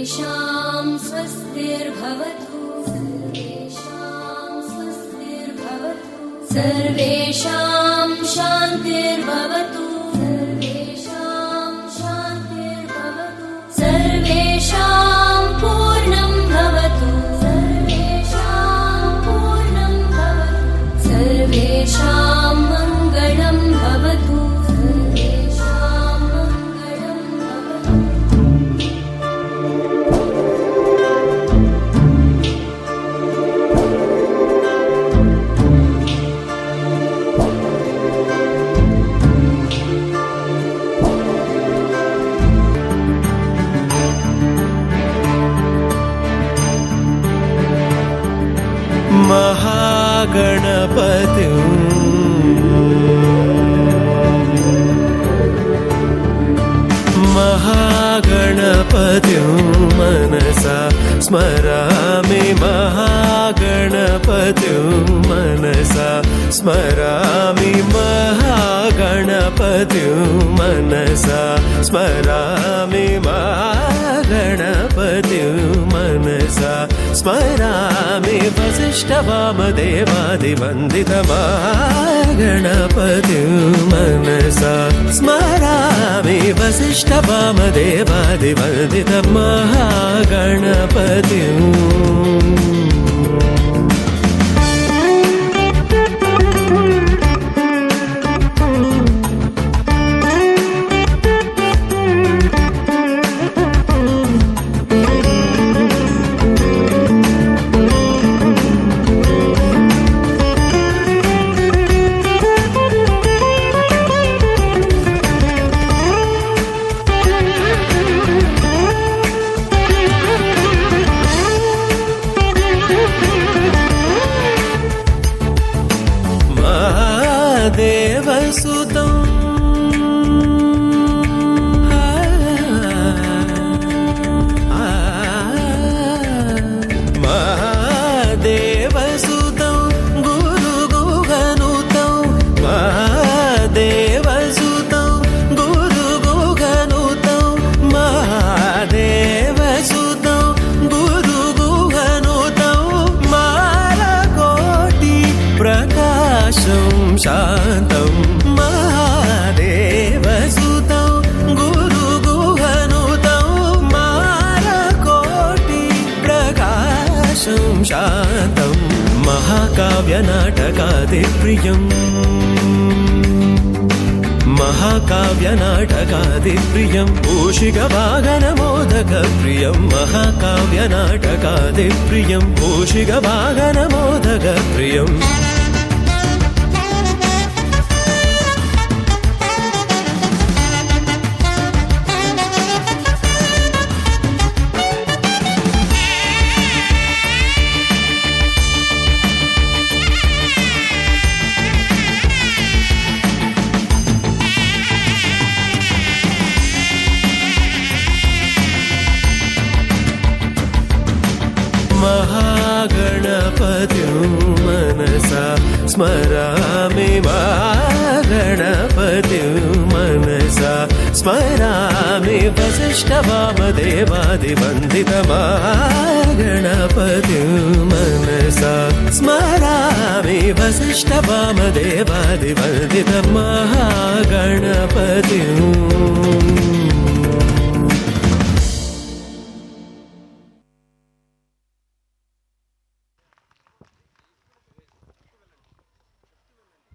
सर्वेषां स्वस्तिर्भवतु सर्वेषां शान्तिर्भवतु सर्वेषां पूर्णं भवतु सर्वेषां मङ्गलं भवतु महागणपतिं मनसा स्मरामि महागणपतिं मनसा स्मरामि महागणपतिं मनसा स्मरामि महागणपतिं मनसा स्मरामि वसिष्ठवामदेवादिवन्दितमहागणपतिं मनसा स्मरामि वसिष्ठवामदेवादिवन्दितमहागणपतिं देवसुतं महादेवसुतं गुरुगुहनुतं महादेवसुतं गुरुगुहनुतं महादेवसुतं गुरुगुहनुतं मालकोटि प्रकाशं शान्तं महादेवसुतं गुरुगुहनुतं मालकोटि प्रकाशं शान्तं महाकाव्यनाटकादिप्रियम् महाकाव्यनाटकादिप्रियं मूषिकवाहनमोदकप्रियं महाकाव्यनाटकादिप्रियं मूषिकवाहनमोदकप्रियम् महागणपतिं मनसा स्मरामि महागणपतिं मनसा स्मरामि वसिष्ठवामदेवादिवन्दितमहागणपतिं मनसा स्मरामि वसिष्ठवामदेवादिवन्दितमहागणपतिम्